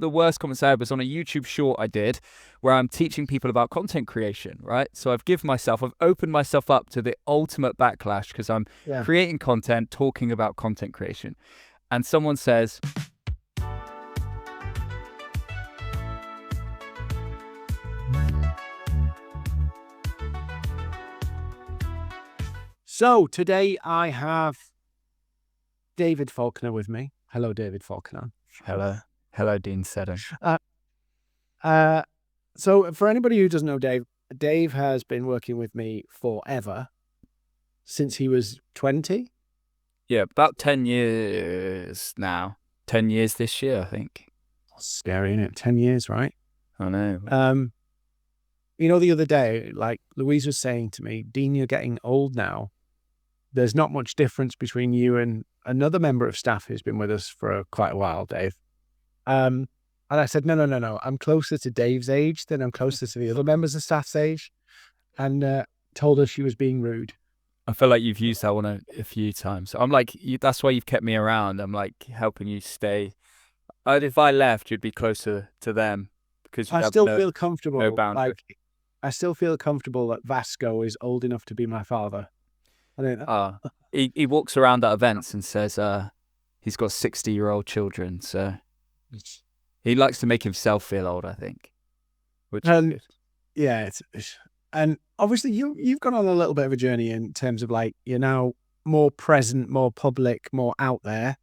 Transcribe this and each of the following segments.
the worst comments I had was on a YouTube short I did where I'm teaching people about content creation, right? So I've opened myself up to the ultimate backlash because I'm creating content, talking about content creation. And someone says, so today I have David Falkner with me. Hello, David Falkner. Hello, Dean Seddon. So for anybody who doesn't know Dave has been working with me forever, since he was 20. Yeah, about 10 years now. 10 years this year, I think. Scary, isn't it? 10 years, right? I know. The other day, like Louise was saying to me, Dean, you're getting old now. There's not much difference between you and another member of staff who's been with us for quite a while, Dave. And I said, no. I'm closer to Dave's age than I'm closer to the other members of staff's age. And told her she was being rude. I feel like you've used that one a few times. I'm like, that's why you've kept me around. I'm like helping you stay. If I left, you'd be closer to them because I still feel comfortable. No boundary. I still feel comfortable that Vasco is old enough to be my father. He walks around at events and says he's got 60-year-old children, so he likes to make himself feel old, I think. Which is good. Yeah, and obviously you've gone on a little bit of a journey in terms of like you're now more present, more public, more out there.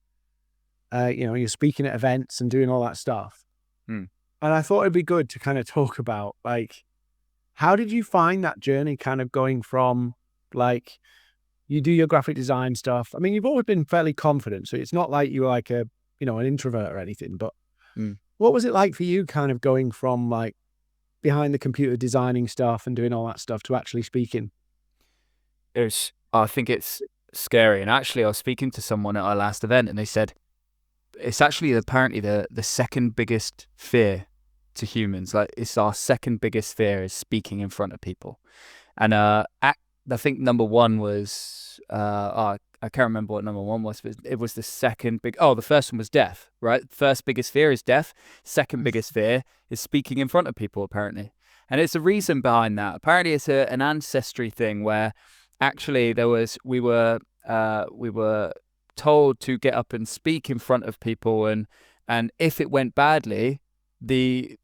You're speaking at events and doing all that stuff. And I thought it'd be good to kind of talk about like how did you find that journey kind of going from like you do your graphic design stuff. I mean, you've always been fairly confident, so it's not like you were like an introvert or anything, but what was it like for you kind of going from like behind the computer designing stuff and doing all that stuff to actually speaking? I think it's scary. And actually, I was speaking to someone at our last event and they said, it's actually apparently the second biggest fear to humans. Like it's our second biggest fear is speaking in front of people. And I think number one was I can't remember what number one was, but it was the second big. Oh, the first one was death, right? First biggest fear is death. Second biggest fear is speaking in front of people, apparently. And it's a reason behind that. Apparently, it's an ancestry thing where actually we were told to get up and speak in front of people, and if it went badly, the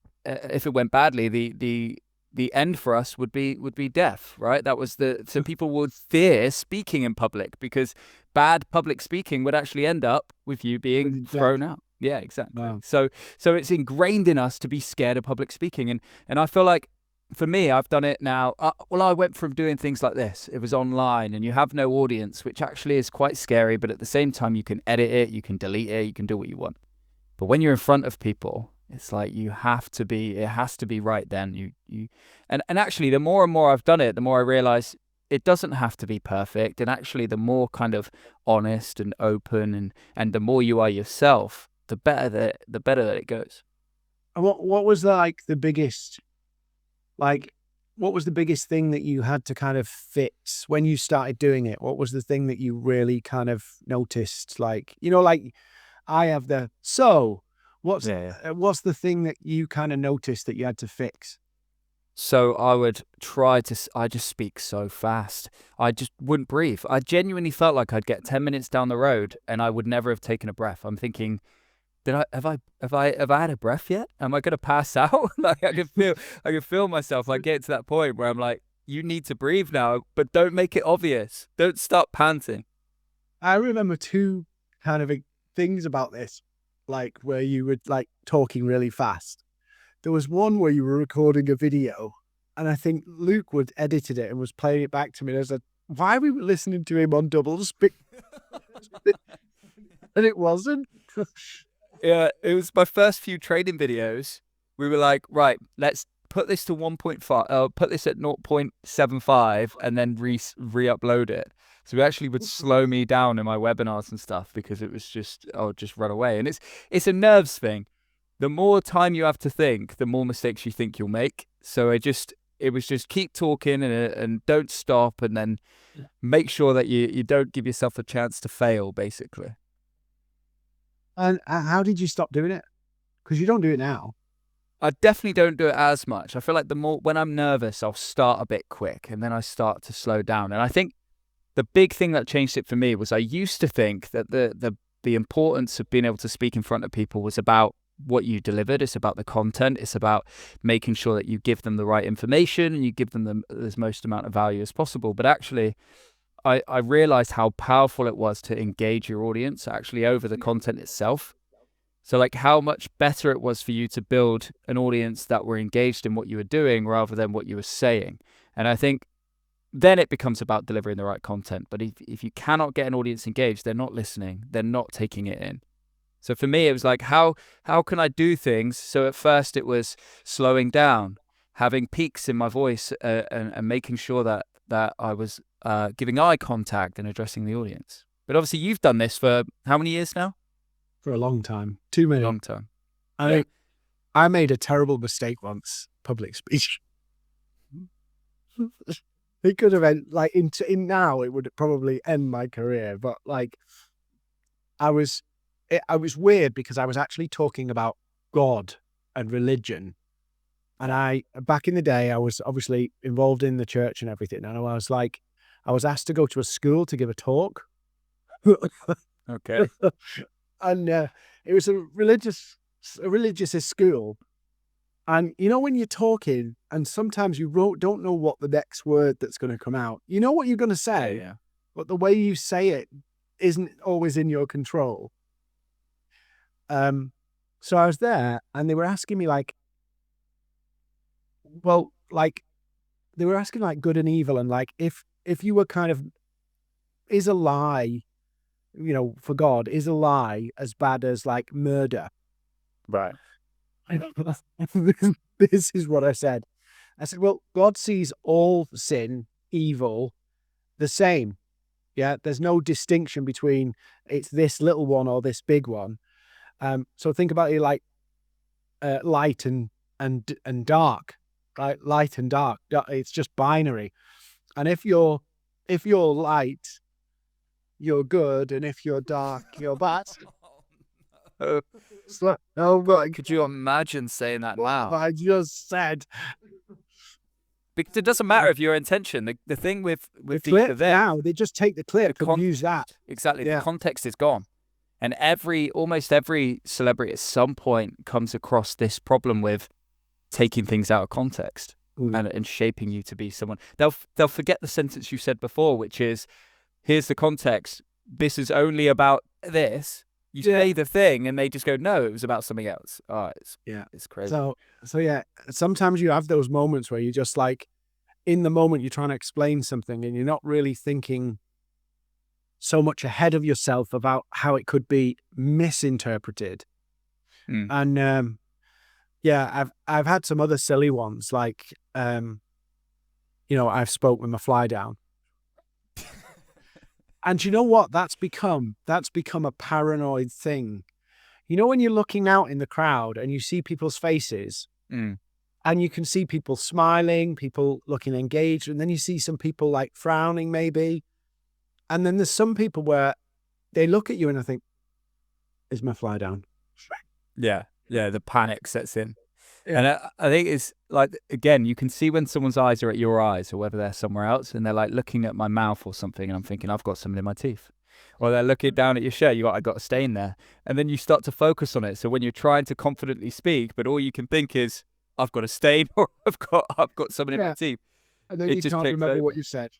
end for us would be death, right? That was so people would fear speaking in public because bad public speaking would actually end up with you being thrown out. Yeah, exactly. Wow. So it's ingrained in us to be scared of public speaking, and I feel like for me, I've done it now. I went from doing things like this. It was online, and you have no audience, which actually is quite scary. But at the same time, you can edit it, you can delete it, you can do what you want. But when you're in front of people, it's like it has to be right then. And actually, the more and more I've done it, the more I realize it doesn't have to be perfect. And actually, the more kind of honest and open and the more you are yourself, the better that it goes. And what was like the biggest, like, what was the biggest thing that you had to kind of fix when you started doing it? What was the thing that you really kind of noticed? Like, like I have what's the thing that you kind of noticed that you had to fix? So I just speak so fast. I just wouldn't breathe. I genuinely felt like I'd get 10 minutes down the road and I would never have taken a breath. I'm thinking, have I had a breath yet? Am I going to pass out? Like I can feel myself like get to that point where I'm like, you need to breathe now, but don't make it obvious. Don't stop panting. I remember two kind of things about this, like where you were like talking really fast. There was one where you were recording a video and I think Luke would edited it and was playing it back to me. And I was like, why are we listening to him on double speak? And it wasn't. Yeah, it was my first few training videos. We were like, right, let's put this to 1.5, put this at 0.75 and then re-upload it. So we actually would slow me down in my webinars and stuff because it was just, I would just run away. And it's a nerves thing. The more time you have to think, the more mistakes you think you'll make. So it was just keep talking and don't stop, and then make sure that you don't give yourself a chance to fail, basically. And how did you stop doing it? Because you don't do it now. I definitely don't do it as much. I feel like when I'm nervous, I'll start a bit quick and then I start to slow down. And I think the big thing that changed it for me was I used to think that the importance of being able to speak in front of people was about what you delivered. It's about the content. It's about making sure that you give them the right information and you give them the most amount of value as possible. But actually, I realized how powerful it was to engage your audience actually over the content itself. So like how much better it was for you to build an audience that were engaged in what you were doing rather than what you were saying. And I think then it becomes about delivering the right content. But if you cannot get an audience engaged, they're not listening, they're not taking it in. So for me, it was like, how can I do things? So at first it was slowing down, having peaks in my voice, and making sure that I was giving eye contact and addressing the audience. But obviously you've done this for how many years now? For a long time. Too many. Long time. I made a terrible mistake once, public speech. It could have ended, like, in now it would probably end my career, but like I was weird because I was actually talking about God and religion. And back in the day, I was obviously involved in the church and everything. And I was asked to go to a school to give a talk. Okay. And it was a religious school. And you know, when you're talking and sometimes you don't know what the next word that's going to come out, you know what you're going to say, Yeah. but the way you say it isn't always in your control. So I was there and they were asking me like, they were asking like good and evil, and like if you were kind of, is a lie, you know, for God, is a lie as bad as like murder? Right. This is what I said. I said, well, God sees all sin, evil, the same. Yeah, there's no distinction between it's this little one or this big one. So think about it like light and dark, right? Light and dark. It's just binary. And if you're light, you're good, and if you're dark, you're bad. Oh my! Could you imagine saying that now? I just said. Because it doesn't matter if your intention. The thing with the clip now, they just take the clip and use that. Exactly. Yeah. The context is gone. And almost every celebrity at some point comes across this problem with taking things out of context and shaping you to be someone. They'll forget the sentence you said before, which is, here's the context. This is only about this. You say the thing and they just go, no, it was about something else. Oh, it's crazy. So yeah, sometimes you have those moments where you just like, in the moment you're trying to explain something and you're not really thinking so much ahead of yourself about how it could be misinterpreted. And yeah, I've had some other silly ones, like you know, I've spoke with my fly down. And you know what? That's become a paranoid thing. You know, when you're looking out in the crowd and you see people's faces and you can see people smiling, people looking engaged, and then you see some people like frowning maybe. And then there's some people where they look at you and I think, is my fly down? Yeah. Yeah. The panic sets in. Yeah. And I think it's like, again, you can see when someone's eyes are at your eyes or whether they're somewhere else and they're like looking at my mouth or something and I'm thinking, I've got something in my teeth. Or they're looking down at your shirt, I got a stain there. And then you start to focus on it. So when you're trying to confidently speak, but all you can think is, I've got a stain or I've got something in my teeth. And then you can't remember what you said.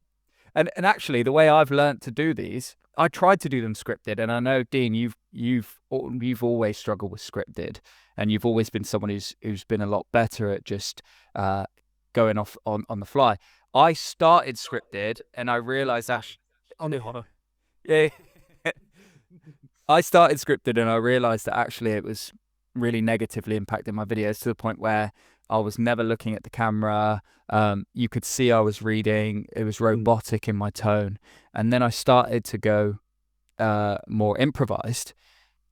And actually, the way I've learned to do these, I tried to do them scripted. And I know, Dean, you've always struggled with scripted, and you've always been someone who's been a lot better at just going off on the fly. I started scripted, and I realized that. Yeah. I started scripted, and I realized that actually it was really negatively impacting my videos to the point where I was never looking at the camera. You could see I was reading. It was robotic in my tone. And then I started to go more improvised.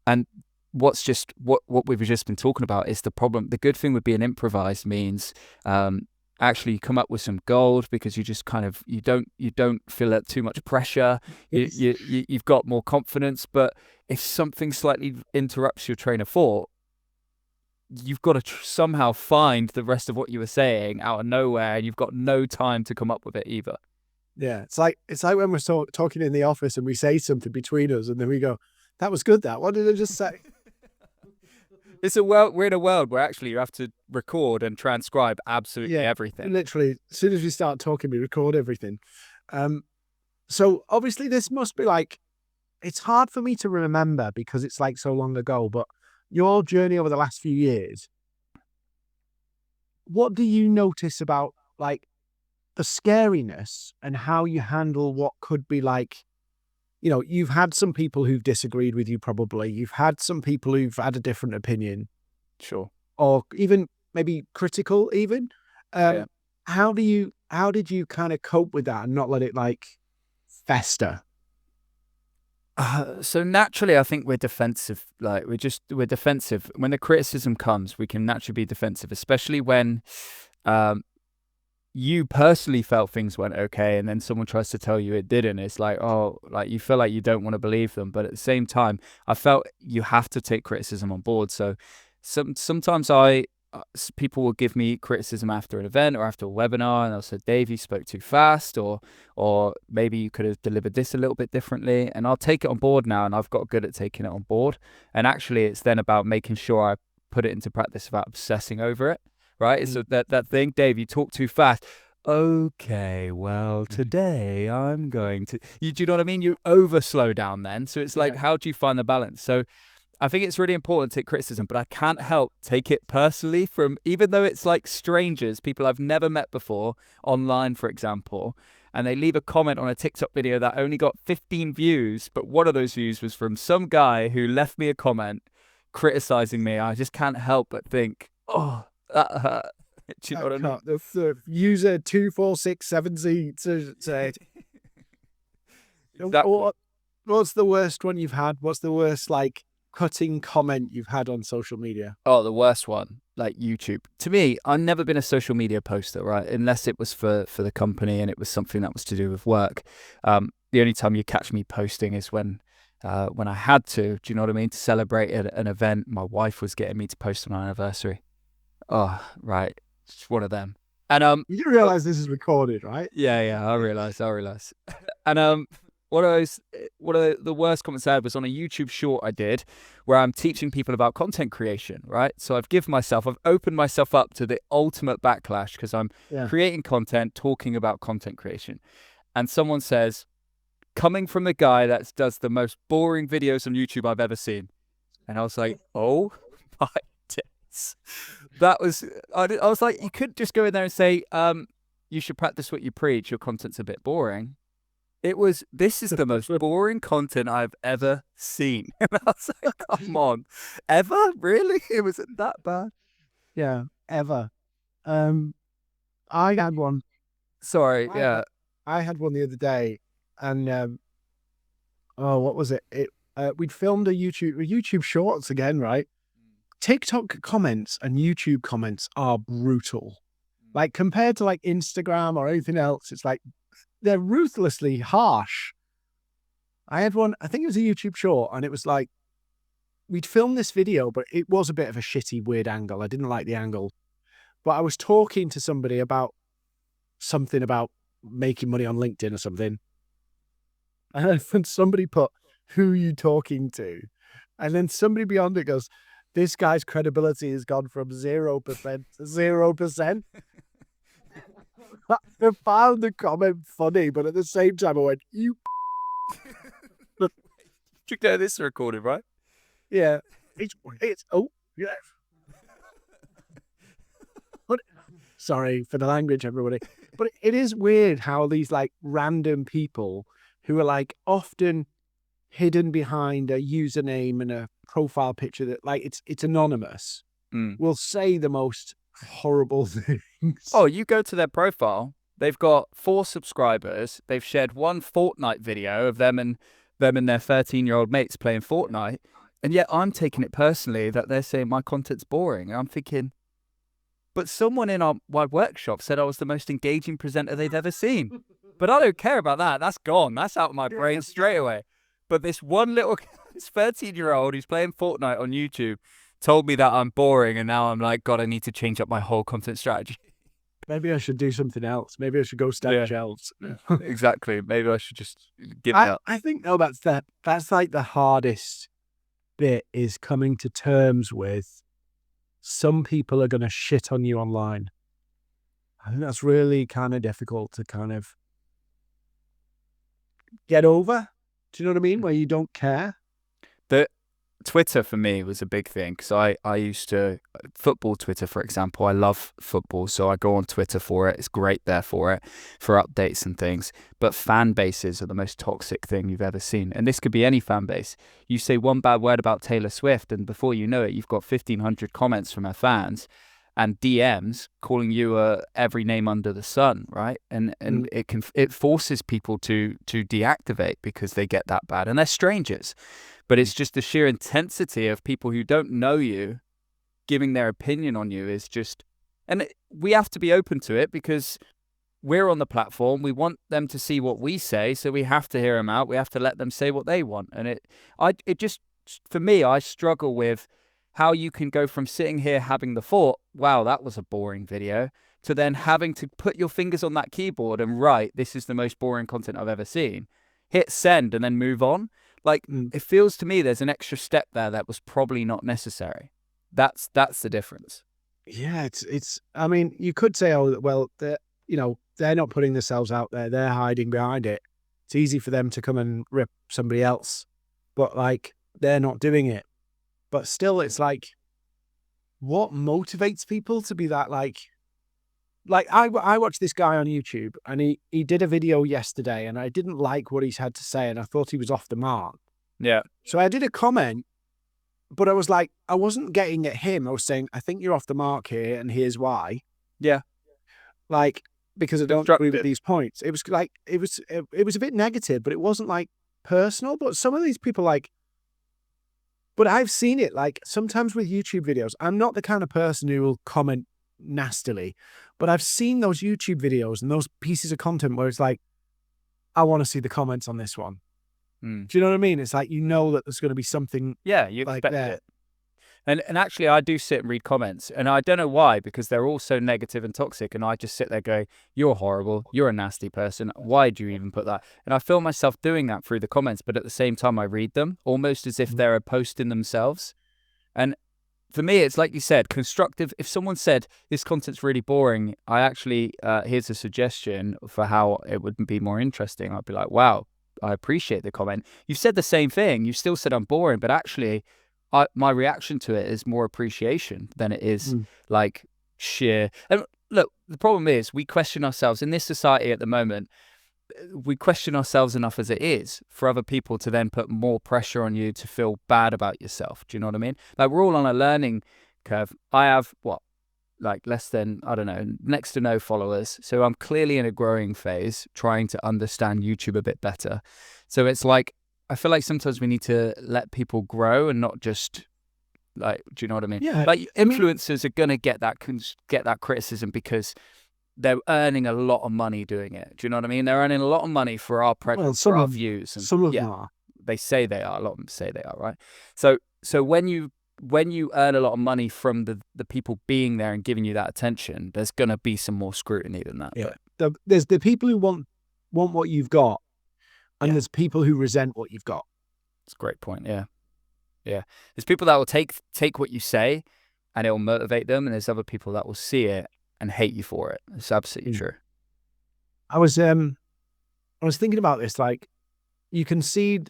And what we've just been talking about is the problem. The good thing with being improvised means actually you come up with some gold because you just kind of, you don't feel too much pressure. You've got more confidence. But if something slightly interrupts your train of thought, you've got to somehow find the rest of what you were saying out of nowhere, and you've got no time to come up with it either. Yeah, it's like when we're talking in the office and we say something between us, and then we go, "That was good. That what did I just say?" We're in a world where actually you have to record and transcribe absolutely everything. Literally, as soon as we start talking, we record everything. So obviously, this must be like, it's hard for me to remember because it's like so long ago. But your journey over the last few years, what do you notice about like the scariness and how you handle what could be like, you've had some people who've disagreed with you, probably. You've had some people who've had a different opinion. Sure. Or even maybe critical even. Yeah. How did you kind of cope with that and not let it like fester? So naturally, I think we're defensive. Like we're defensive. When the criticism comes, we can naturally be defensive, especially when you personally felt things went okay, and then someone tries to tell you it didn't. It's like, oh, like you feel like you don't want to believe them, but at the same time, I felt you have to take criticism on board. So sometimes people will give me criticism after an event or after a webinar, and they'll say, Dave, you spoke too fast, or maybe you could have delivered this a little bit differently, and I'll take it on board now, and I've got good at taking it on board. And actually, it's then about making sure I put it into practice without obsessing over it. Right? So that thing, Dave, you talk too fast. Okay, well, today I'm going to... do you know what I mean? You over slow down then. So it's like, how do you find the balance? So I think it's really important to take criticism, but I can't help take it personally from, even though it's like strangers, people I've never met before, online, for example, and they leave a comment on a TikTok video that only got 15 views, but one of those views was from some guy who left me a comment criticizing me. I just can't help but think, oh, that hurt. Do you know what I mean? The user 2467Z said. Exactly. What's the worst one you've had? What's the worst like cutting comment you've had on social media? Oh, the worst one, like YouTube. To me, I've never been a social media poster, right? Unless it was for the company and it was something that was to do with work. The only time you catch me posting is when I had to. Do you know what I mean? To celebrate an event, my wife was getting me to post on our anniversary. Oh, right. It's one of them. And you do realize this is recorded, right? Yeah, I realize. And one of the worst comments I had was on a YouTube short I did where I'm teaching people about content creation, right? So I've opened myself up to the ultimate backlash because I'm creating content, talking about content creation. And someone says, coming from the guy that does the most boring videos on YouTube I've ever seen. And I was like, oh my days. I was like, you could just go in there and say, you should practice what you preach. Your content's a bit boring. This is the most boring content I've ever seen. And I was like, come on. Ever? Really? It wasn't that bad. Yeah, ever. I had one. Sorry, I had one the other day, and what was it? We'd filmed a YouTube Shorts again, right? TikTok comments and YouTube comments are brutal. Like compared to like Instagram or anything else, it's like they're ruthlessly harsh. I had one, I think it was a YouTube short, and it was like, we'd filmed this video, but it was a bit of a shitty, weird angle. I didn't like the angle. But I was talking to somebody about something about making money on LinkedIn or something. And then somebody put, who are you talking to? And then somebody beyond it goes, this guy's credibility has gone from 0% to 0%. I found the comment funny, but at the same time I went, you this is recorded, right? Yeah. It's yeah. But sorry for the language, everybody. But it is weird how these like random people who are like often hidden behind a username and a profile picture that like it's anonymous will say the most horrible things. Oh, you go to their profile, they've got 4 subscribers, they've shared one Fortnite video of them and their 13-year-old mates playing Fortnite, and yet I'm taking it personally that they're saying my content's boring. And I'm thinking, but someone in my workshop said I was the most engaging presenter they've ever seen. But I don't care about that. That's gone. That's out of my brain straight away. But this 13-year-old who's playing Fortnite on YouTube told me that I'm boring, and now I'm like, God, I need to change up my whole content strategy. Maybe I should do something else. Maybe I should go stack shelves. Exactly. Maybe I should just give it up. I think no, that's like the hardest bit, is coming to terms with some people are going to shit on you online. I think that's really kind of difficult to kind of get over. Do you know what I mean? Where you don't care. The Twitter for me was a big thing, because I used to football Twitter, for example. I love football, so I go on Twitter for it. It's great there for it, for updates and things. But fan bases are the most toxic thing you've ever seen, and this could be any fan base. You say one bad word about Taylor Swift, and before you know it, you've got 1,500 comments from her fans and DMs calling you every name under the sun, right? And it forces people to deactivate because they get that bad, and they're strangers. But it's just the sheer intensity of people who don't know you giving their opinion on you is just, and we have to be open to it because we're on the platform. We want them to see what we say, so we have to hear them out. We have to let them say what they want. And it just, for me, I struggle with how you can go from sitting here having the thought, wow, that was a boring video, to then having to put your fingers on that keyboard and write, this is the most boring content I've ever seen. Hit send and then move on. Like, it feels to me there's an extra step there that was probably not necessary. That's the difference. Yeah, it's. I mean, you could say, oh, well, they're not putting themselves out there. They're hiding behind it. It's easy for them to come and rip somebody else, but like they're not doing it. But still, it's like, what motivates people to be that like I watched this guy on YouTube, and he did a video yesterday, and I didn't like what he had to say, and I thought he was off the mark. Yeah. So I did a comment, but I was like, I wasn't getting at him. I was saying, I think you're off the mark here, and here's why. Yeah. Like, because I don't agree with these points. It was like, it was a bit negative, but it wasn't like personal. But some of these people but I've seen it, like, sometimes with YouTube videos. I'm not the kind of person who will comment nastily, but I've seen those YouTube videos and those pieces of content where it's like, I want to see the comments on this one. Do you know what I mean? It's like, that there's going to be something. Yeah, you like expect that. it. And actually, I do sit and read comments, and I don't know why, because they're all so negative and toxic, and I just sit there going, you're horrible, you're a nasty person, why do you even put that? And I feel myself doing that through the comments, but at the same time, I read them, almost as if they're a post in themselves. And for me, it's like you said, constructive. If someone said, this content's really boring, I actually, here's a suggestion for how it would be more interesting. I'd be like, wow, I appreciate the comment. You've said the same thing. You still said I'm boring, but actually, my reaction to it is more appreciation than it is like sheer. And look, the problem is we question ourselves in this society at the moment. We question ourselves enough as it is for other people to then put more pressure on you to feel bad about yourself. Do you know what I mean? Like, we're all on a learning curve. I have like less than, I don't know, next to no followers. So I'm clearly in a growing phase, trying to understand YouTube a bit better. So it's like, I feel like sometimes we need to let people grow and not just like, do you know what I mean? Yeah. Like, influencers are going to get that criticism because they're earning a lot of money doing it. Do you know what I mean? They're earning a lot of money for our views. And some of them are. They say they are. A lot of them say they are, right? So when you earn a lot of money from the people being there and giving you that attention, there's going to be some more scrutiny than that. Yeah. There's the people who want what you've got, and there's people who resent what you've got. It's a great point. Yeah. Yeah. There's people that will take what you say and it will motivate them. And there's other people that will see it and hate you for it. It's absolutely true. I was thinking about this, like, you can see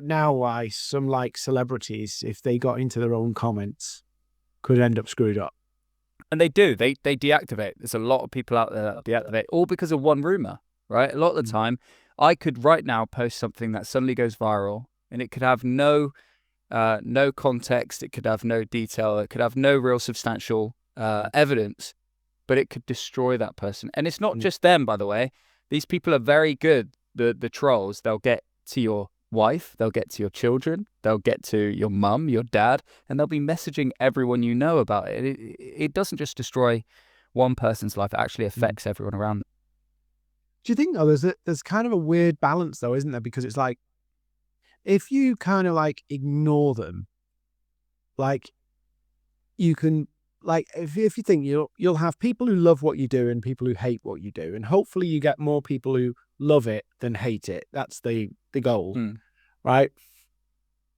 now why some like celebrities, if they got into their own comments, could end up screwed up. And they do. They deactivate. There's a lot of people out there that deactivate, all because of one rumor, right? A lot of the time, I could right now post something that suddenly goes viral, and it could have no context, it could have no detail, it could have no real substantial evidence, but it could destroy that person. And it's not just them, by the way. These people are very good. The trolls, they'll get to your wife, they'll get to your children, they'll get to your mum, your dad, and they'll be messaging everyone you know about it. It doesn't just destroy one person's life, it actually affects everyone around them. Do you think, though, there's kind of a weird balance, though, isn't there? Because it's like, if you kind of like ignore them, like, you can, like, if you think you'll have people who love what you do and people who hate what you do, and hopefully you get more people who love it than hate it. That's the goal, right?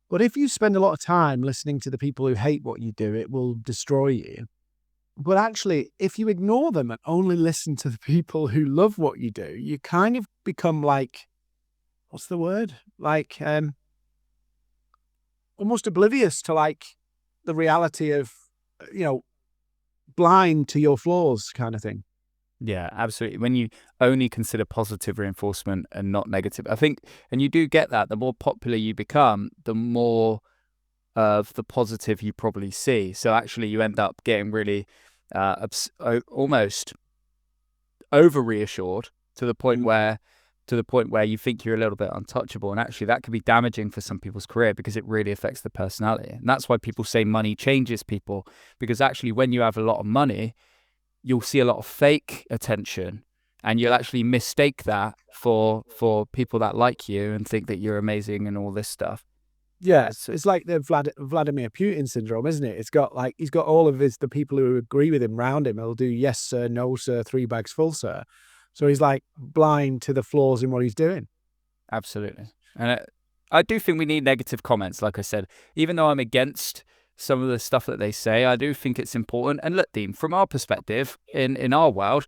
But if you spend a lot of time listening to the people who hate what you do, it will destroy you. But actually, if you ignore them and only listen to the people who love what you do, you kind of become like, what's the word? Like, almost oblivious to like the reality of, blind to your flaws kind of thing. Yeah, absolutely. When you only consider positive reinforcement and not negative, I think, and you do get that, the more popular you become, the more of the positive you probably see. So actually you end up getting really almost over reassured to the point where you think you're a little bit untouchable, and actually that can be damaging for some people's career because it really affects the personality. And that's why people say money changes people, because actually when you have a lot of money, you'll see a lot of fake attention, and you'll actually mistake that for people that like you and think that you're amazing and all this stuff. Yeah, it's like the Vladimir Putin syndrome, isn't it? It's got like, he's got all of the people who agree with him round him. He'll do yes, sir, no, sir, 3 bags full, sir. So he's like blind to the flaws in what he's doing. Absolutely. And I do think we need negative comments, like I said. Even though I'm against some of the stuff that they say, I do think it's important. And look, Dean, from our perspective, in our world,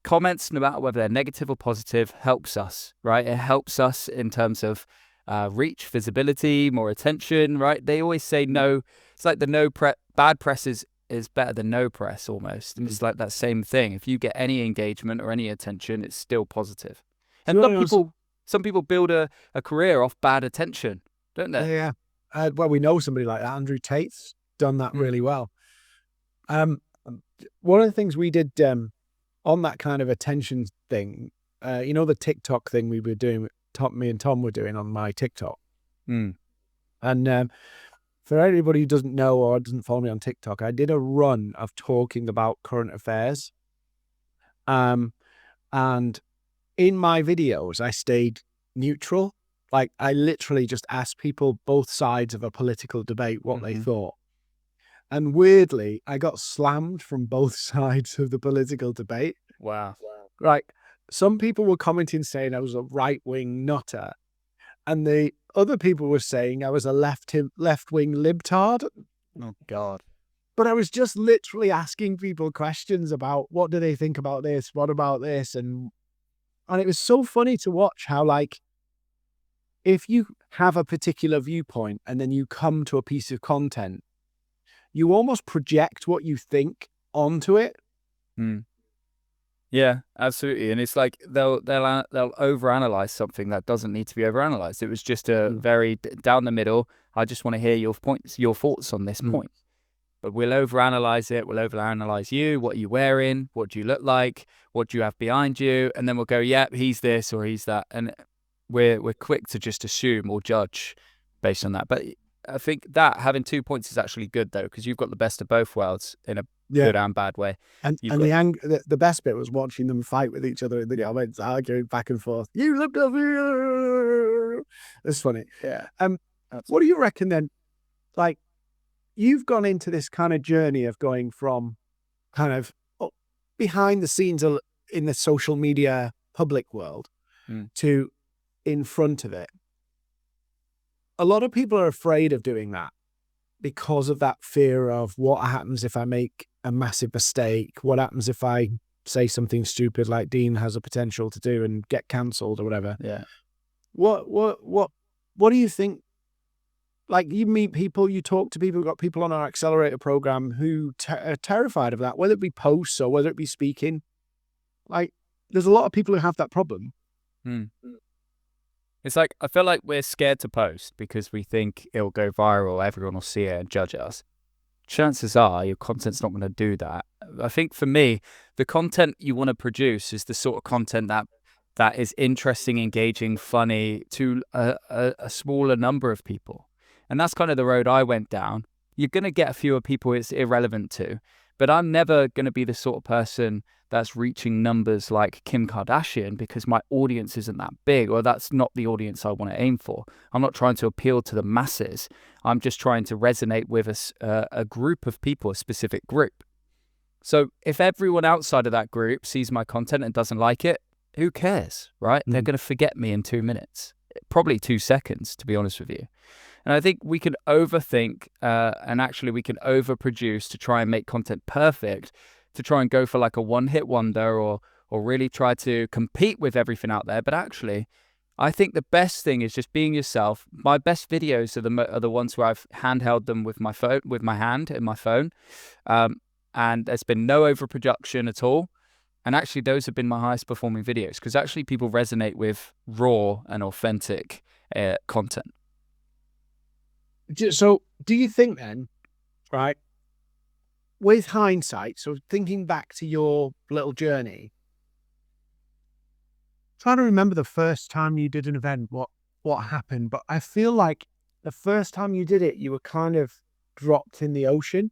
comments, no matter whether they're negative or positive, helps us, right? It helps us in terms of reach, visibility, more attention, right? They always say no. It's like the bad press is better than no press almost. And it's like that same thing. If you get any engagement or any attention, it's still positive. And some people build a career off bad attention, don't they? Yeah. Well, we know somebody like that. Andrew Tate's done that really well. One of the things we did on that kind of attention thing, the TikTok thing we were doing, me and Tom were doing on my TikTok. And for anybody who doesn't know or doesn't follow me on TikTok, I did a run of talking about current affairs. And in my videos, I stayed neutral. Like, I literally just asked people both sides of a political debate what they thought. And weirdly, I got slammed from both sides of the political debate. Wow. Right. Some people were commenting saying I was a right-wing nutter. And the other people were saying I was a left-wing libtard. Oh, God. But I was just literally asking people questions about what do they think about this? What about this? And it was so funny to watch how, like, if you have a particular viewpoint and then you come to a piece of content, you almost project what you think onto it. Yeah, absolutely. And it's like they'll overanalyze something that doesn't need to be overanalyzed. It was just a very down the middle. I just want to hear your thoughts on this point. But we'll overanalyze it. We'll overanalyze you. What are you wearing? What do you look like? What do you have behind you? And then we'll go, yeah, he's this or he's that. And we're quick to just assume or judge based on that. But I think that having 2 points is actually good, though, because you've got the best of both worlds in a good and bad way. And the best bit was watching them fight with each other in the comments, arguing back and forth. You looked over. It's funny. Yeah. What do you reckon then? Like, you've gone into this kind of journey of going from kind of behind the scenes in the social media public world to in front of it. A lot of people are afraid of doing that because of that fear of what happens if I make a massive mistake? What happens if I say something stupid like Dean has a potential to do and get cancelled or whatever? Yeah. What do you think? Like, you meet people, you talk to people, we've got people on our accelerator program who are terrified of that, whether it be posts or whether it be speaking. Like, there's a lot of people who have that problem. It's like, I feel like we're scared to post because we think it'll go viral, everyone will see it and judge us. Chances are your content's not going to do that. I think for me, the content you want to produce is the sort of content that is interesting, engaging, funny to a smaller number of people. And that's kind of the road I went down. You're going to get a fewer people it's irrelevant to, But I'm never going to be the sort of person that's reaching numbers like Kim Kardashian because my audience isn't that big, or that's not the audience I want to aim for. I'm not trying to appeal to the masses. I'm just trying to resonate with a group of people, a specific group. So if everyone outside of that group sees my content and doesn't like it, who cares, right? They're going to forget me in 2 minutes, probably 2 seconds, to be honest with you. And I think we can overthink and actually we can overproduce to try and make content perfect, to try and go for like a one-hit wonder or really try to compete with everything out there. But actually, I think the best thing is just being yourself. My best videos are the ones where I've handheld them with my phone, with my hand in my phone. And there's been no overproduction at all. And actually, those have been my highest performing videos because actually people resonate with raw and authentic content. So do you think then, right, with hindsight, so thinking back to your little journey, trying to remember the first time you did an event, what happened, but I feel like the first time you did it, you were kind of dropped in the ocean.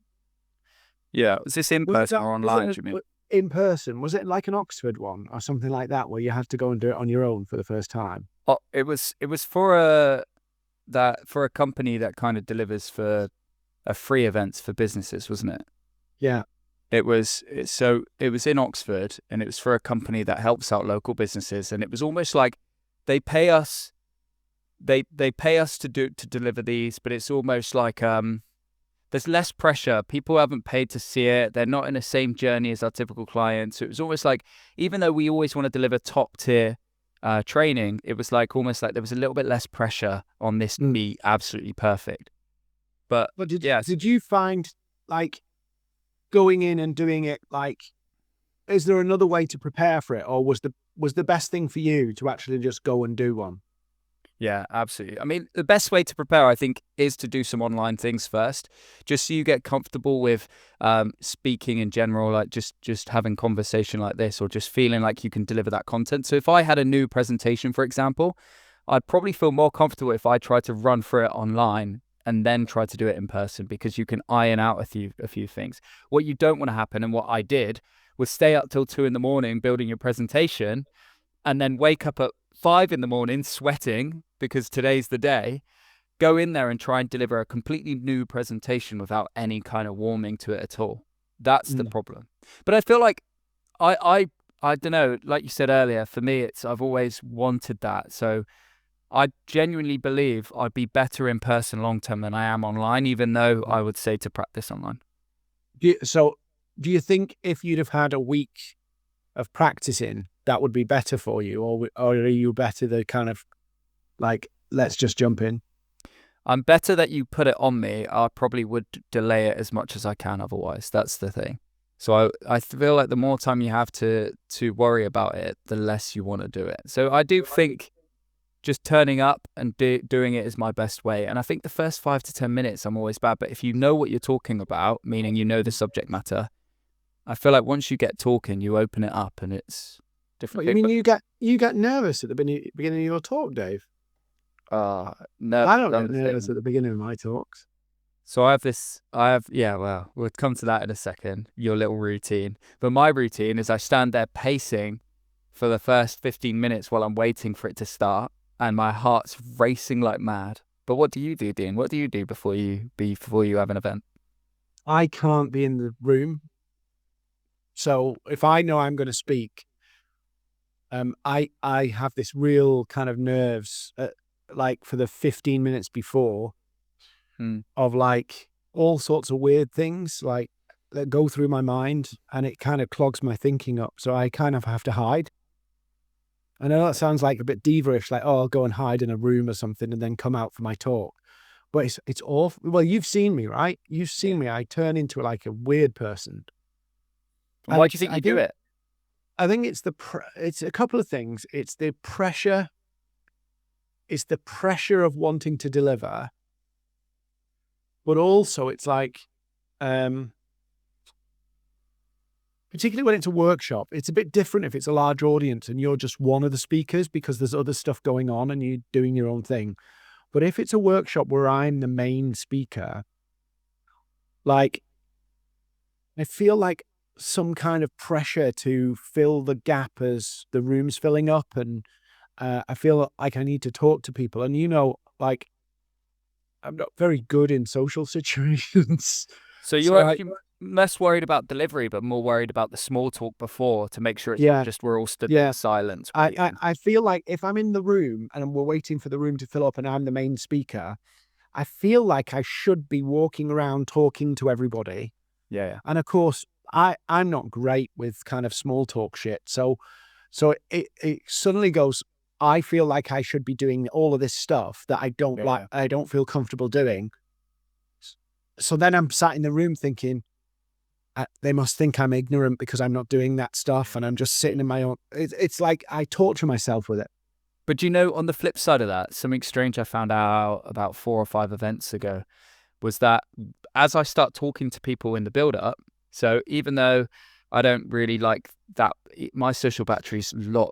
Yeah. Was this in person or online, do you mean? In person. Was it like an Oxford one or something like that where you had to go and do it on your own for the first time? Oh, it was for a company that kind of delivers for free events for businesses, wasn't it? Yeah. It was in Oxford, and it was for a company that helps out local businesses, and it was almost like they pay us they pay us to deliver these, but it's almost like there's less pressure. People haven't paid to see it. They're not in the same journey as our typical clients. So it was almost like, even though we always want to deliver top tier training, it was like almost like there was a little bit less pressure on this to be absolutely perfect. But did you find like going in and doing it, like, is there another way to prepare for it, or was the best thing for you to actually just go and do one? Yeah, absolutely. I mean, the best way to prepare, I think, is to do some online things first, just so you get comfortable with speaking in general, like just having conversation like this, or just feeling like you can deliver that content. So if I had a new presentation, for example, I'd probably feel more comfortable if I tried to run through it online and then try to do it in person, because you can iron out a few things. What you don't want to happen, and what I did, was stay up till 2 a.m. building your presentation, and then wake up at 5 a.m. sweating because today's the day, go in there and try and deliver a completely new presentation without any kind of warming to it at all. That's the problem. But I feel like I don't know, like you said earlier, for me, I've always wanted that. So I genuinely believe I'd be better in person long term than I am online, even though I would say to practice online. So do you think if you'd have had a week of practicing, that would be better for you, or are you better the kind of like, let's just jump in? I'm better that you put it on me. I probably would delay it as much as I can otherwise. That's the thing. So I feel like the more time you have to worry about it, the less you want to do it. So I do think just turning up and doing it is my best way. And I think the first 5 to 10 minutes, I'm always bad. But if you know what you're talking about, meaning you know the subject matter, I feel like once you get talking, you open it up and it's different. What, you mean you get nervous at the beginning of your talk, Dave? No, I don't get nervous at the beginning of my talks. So well, we'll come to that in a second, your little routine. But my routine is I stand there pacing for the first 15 minutes while I'm waiting for it to start, and my heart's racing like mad. But what do you do, Dean? What do you do before you have an event? I can't be in the room. So if I know I'm going to speak, I have this real kind of nerves, like for the 15 minutes before, of like all sorts of weird things like that go through my mind, and it kind of clogs my thinking up. So I kind of have to hide. I know that sounds like a bit diva-ish, like, oh, I'll go and hide in a room or something and then come out for my talk. But it's awful. Well, you've seen me, right? You've seen me. I turn into like a weird person. Why do you think you do it? I think it's it's a couple of things. It's the pressure. It's the pressure of wanting to deliver. But also it's like, particularly when it's a workshop, it's a bit different if it's a large audience and you're just one of the speakers because there's other stuff going on and you're doing your own thing. But if it's a workshop where I'm the main speaker, like, I feel like some kind of pressure to fill the gap as the room's filling up, and I feel like I need to talk to people. And like I'm not very good in social situations, So so you're actually less worried about delivery, but more worried about the small talk before to make sure it's not yeah, just we're all stood in yeah. silence I, I waiting. I feel like if I'm in the room and we're waiting for the room to fill up, and I'm the main speaker, I feel like I should be walking around talking to everybody. Yeah, yeah. And of course, I'm not great with kind of small talk shit. So it suddenly goes, I feel like I should be doing all of this stuff that I don't like, Yeah. I don't feel comfortable doing. So then I'm sat in the room thinking, they must think I'm ignorant because I'm not doing that stuff, and I'm just sitting in my own. It's like I torture myself with it. But on the flip side of that, something strange I found out about 4 or 5 events ago was that as I start talking to people in the build up, so even though I don't really like that, my social battery's lot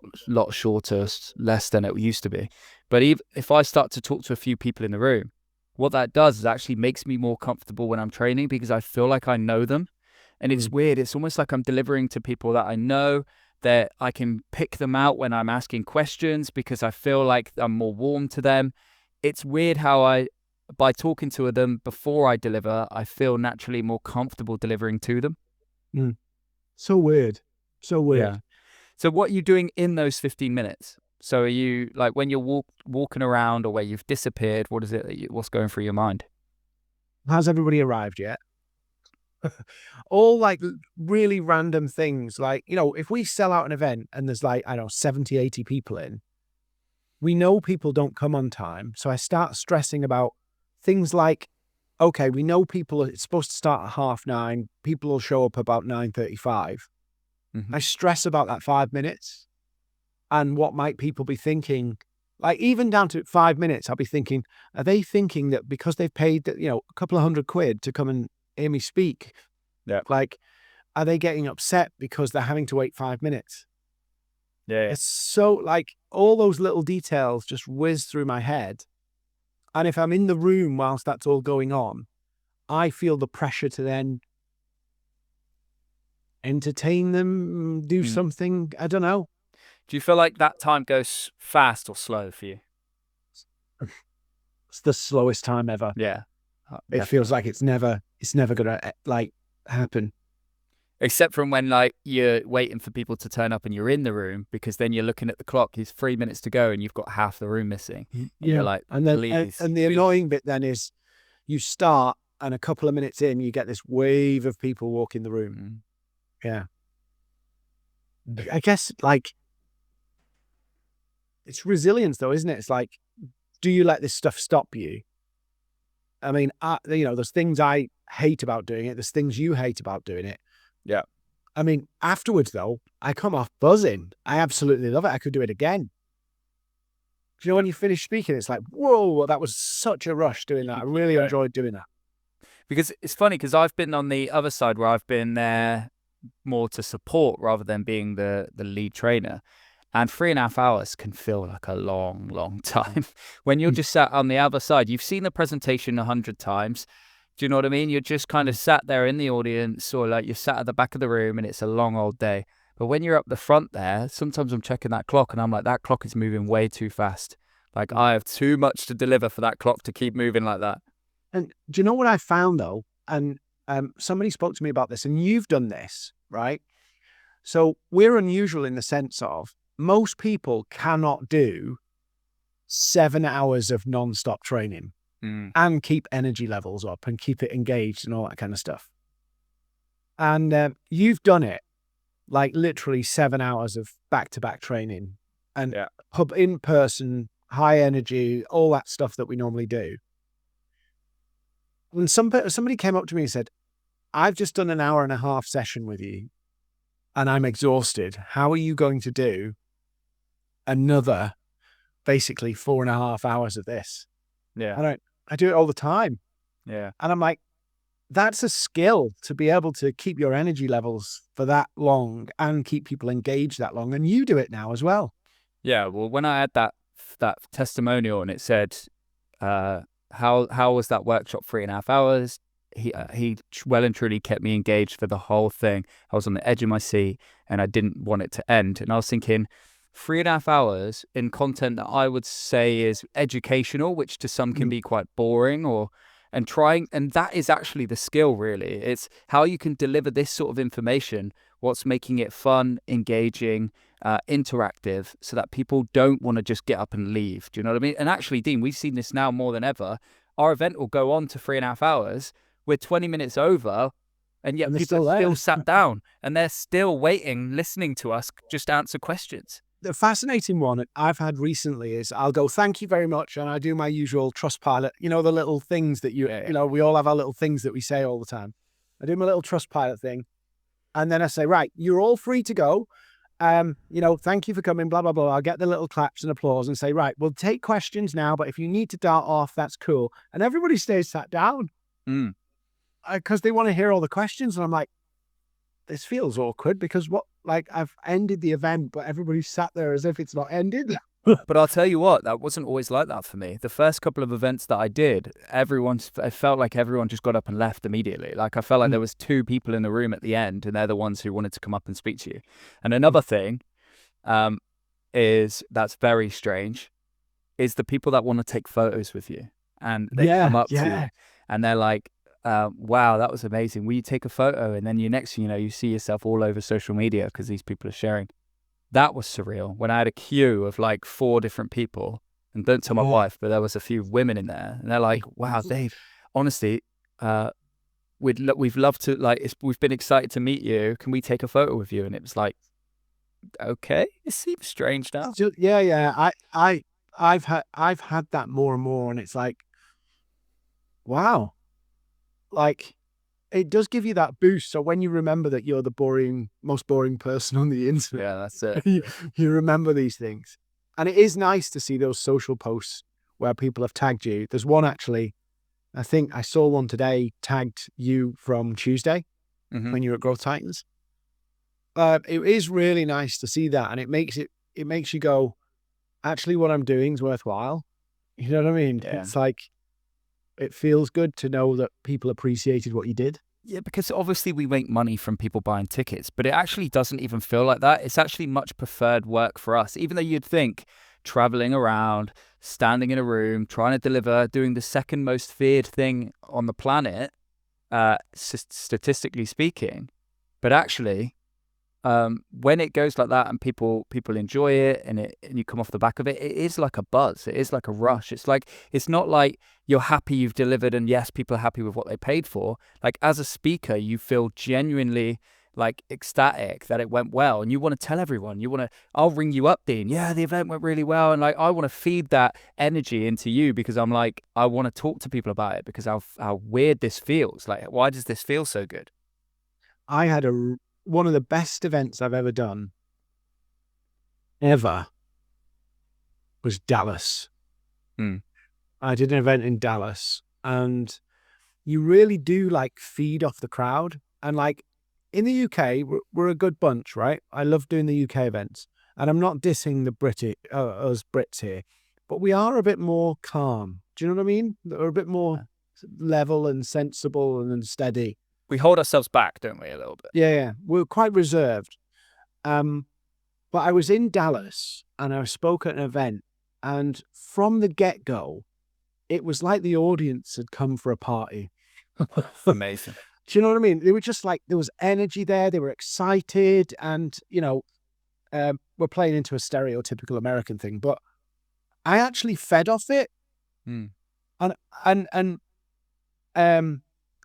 shorter, less than it used to be. But if I start to talk to a few people in the room, what that does is actually makes me more comfortable when I'm training because I feel like I know them. And it's weird. It's almost like I'm delivering to people that I know, that I can pick them out when I'm asking questions because I feel like I'm more warm to them. It's weird how by talking to them before I deliver, I feel naturally more comfortable delivering to them. Mm. So weird. So weird. Yeah. So what are you doing in those 15 minutes? So are you like when you're walking around or where you've disappeared, what is it what's going through your mind? Has everybody arrived yet? All like really random things. Like, if we sell out an event and there's like, I don't know, 70, 80 people in, we know people don't come on time. So I start stressing about things like, okay, we know it's supposed to start at 9:30. People will show up about 9:35. Mm-hmm. I stress about that 5 minutes and what might people be thinking. Like even down to 5 minutes, I'll be thinking, are they thinking that because they've paid, a couple of £100 to come and hear me speak, Yeah. like, are they getting upset because they're having to wait 5 minutes? Yeah. It's so like all those little details just whiz through my head. And if I'm in the room whilst that's all going on, I feel the pressure to then entertain them, do something. I don't know. Do you feel like that time goes fast or slow for you? It's the slowest time ever. Yeah. It feels like it's never gonna like happen. Except from when like you're waiting for people to turn up and you're in the room, because then you're looking at the clock, it's 3 minutes to go and you've got half the room missing. And you're like, and then please. and the annoying bit then is you start and a couple of minutes in you get this wave of people walk in the room. Yeah. I guess like it's resilience though, isn't it? It's like, do you let this stuff stop you? I mean, there's things I hate about doing it. There's things you hate about doing it. Yeah. I mean, afterwards though, I come off buzzing. I absolutely love it. I could do it again. Do you know when you finish speaking, it's like, whoa, that was such a rush doing that. I really enjoyed doing that. Because it's funny because I've been on the other side where I've been there more to support rather than being the lead trainer. And 3.5 hours can feel like a long, long time. When you're just sat on the other side, you've seen the presentation 100 times. Do you know what I mean? You're just kind of sat there in the audience, or like you're sat at the back of the room and it's a long old day. But when you're up the front there, sometimes I'm checking that clock and I'm like, that clock is moving way too fast. Like I have too much to deliver for that clock to keep moving like that. And do you know what I found though? And somebody spoke to me about this, and you've done this, right? So we're unusual in the sense of most people cannot do 7 hours of non-stop training and keep energy levels up and keep it engaged and all that kind of stuff. And you've done it like literally 7 hours of back-to-back training and in person, high energy, all that stuff that we normally do. When somebody came up to me and said, I've just done an 1.5-hour session with you and I'm exhausted. How are you going to do another basically 4.5 hours of this? Yeah. I do it all the time. Yeah. And I'm like, that's a skill to be able to keep your energy levels for that long and keep people engaged that long. And you do it now as well. Yeah. Well, when I had that testimonial and it said, how was that workshop 3.5 hours? he well and truly kept me engaged for the whole thing. I was on the edge of my seat and I didn't want it to end. And I was thinking, 3.5 hours in content that I would say is educational, which to some can be quite boring, and that is actually the skill, really. It's how you can deliver this sort of information, what's making it fun, engaging, interactive, so that people don't want to just get up and leave. Do you know what I mean? And actually, Dean, we've seen this now more than ever. Our event will go on to 3.5 hours. We're 20 minutes over, and yet people are still sat down and they're still waiting, listening to us just answer questions. The fascinating one I've had recently is I'll go, thank you very much. And I do my usual Trustpilot, the little things that we all have our little things that we say all the time. I do my little Trustpilot thing. And then I say, right, you're all free to go. Thank you for coming, blah, blah, blah. I'll get the little claps and applause and say, right, we'll take questions now, but if you need to dart off, that's cool. And everybody stays sat down because they want to hear all the questions. And I'm like, this feels awkward because I've ended the event, but everybody sat there as if it's not ended. But I'll tell you what, that wasn't always like that for me. The first couple of events that I did, I felt like everyone just got up and left immediately. Like I felt like there was 2 people in the room at the end, and they're the ones who wanted to come up and speak to you. And another thing is that's very strange is the people that want to take photos with you. And they come up to you and they're like, wow, that was amazing. Will you take a photo? And then next thing you know, you see yourself all over social media because these people are sharing. That was surreal when I had a queue of like 4 different people, and don't tell my wife, but there was a few women in there, and they're like, wow, Dave, honestly, we've loved to, we've been excited to meet you. Can we take a photo with you? And it was like, okay, it seems strange now. I've had that more and more, and it's like, wow. Like, it does give you that boost. So when you remember that you're the most boring person on the internet, yeah, that's it. you remember these things. And it is nice to see those social posts where people have tagged you. There's one actually, I think I saw one today, tagged you from Tuesday when you were at Growth Titans. It is really nice to see that. And it makes you go, actually what I'm doing is worthwhile. You know what I mean? Yeah. It's like, it feels good to know that people appreciated what you did. Yeah, because obviously we make money from people buying tickets, but it actually doesn't even feel like that. It's actually much preferred work for us, even though you'd think traveling around, standing in a room, trying to deliver, doing the second most feared thing on the planet, statistically speaking. But actually, when it goes like that and people enjoy it and you come off the back of it, it is like a buzz. It is like a rush. It's not like you're happy you've delivered and yes, people are happy with what they paid for. Like as a speaker, you feel genuinely like ecstatic that it went well, and you want to tell everyone. I'll ring you up, Dean. Yeah, the event went really well, and like I want to feed that energy into you because I'm like I want to talk to people about it because how weird this feels. Like why does this feel so good? I had one of the best events I've ever done, was Dallas. I did an event in Dallas, and you really do like feed off the crowd. And like in the UK, we're a good bunch, right? I love doing the UK events, and I'm not dissing the us Brits here, but we are a bit more calm. Do you know what I mean? We're a bit more level and sensible and steady. We hold ourselves back, don't we, a little bit? Yeah. We're quite reserved. But I was in Dallas and I spoke at an event, and from the get-go, it was like the audience had come for a party. Amazing. Do you know what I mean? They were just like, there was energy there. They were excited, and, we're playing into a stereotypical American thing, but I actually fed off it. And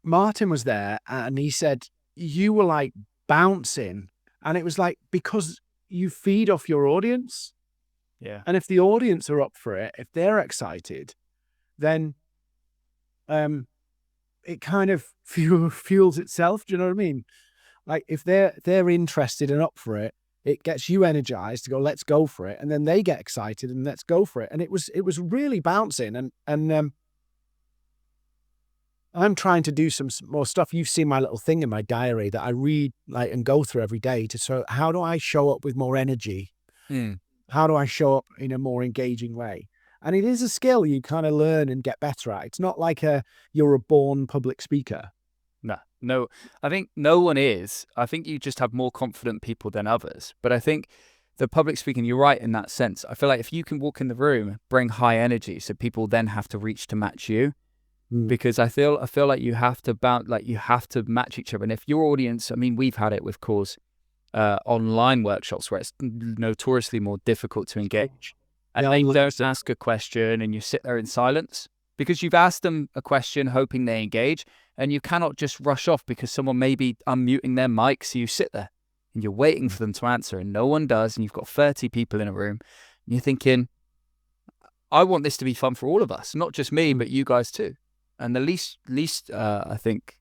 Martin was there, and he said, you were like bouncing, and it was like, because you feed off your audience. Yeah. And if the audience are up for it, if they're excited, then it kind of fuels itself. Do you know what I mean? Like if they're interested and up for it, it gets you energized to go, let's go for it. And then they get excited and let's go for it. And it was really bouncing. And I'm trying to do some more stuff. You've seen my little thing in my diary that I read and go through every day so how do I show up with more energy? How do I show up in a more engaging way? And it is a skill you kind of learn and get better at. It's not like you're a born public speaker. No, I think no one is. I think you just have more confident people than others. But I think the public speaking, you're right in that sense. I feel like if you can walk in the room, bring high energy, so people then have to reach to match you. Because I feel like you have to you have to match each other. And if your audience, I mean, we've had it with course online workshops where it's notoriously more difficult to engage. And they don't ask a question and you sit there in silence because you've asked them a question hoping they engage, and you cannot just rush off because someone may be unmuting their mic. So you sit there and you're waiting for them to answer and no one does. And you've got 30 people in a room and you're thinking, I want this to be fun for all of us, not just me, but you guys too. And the least I think.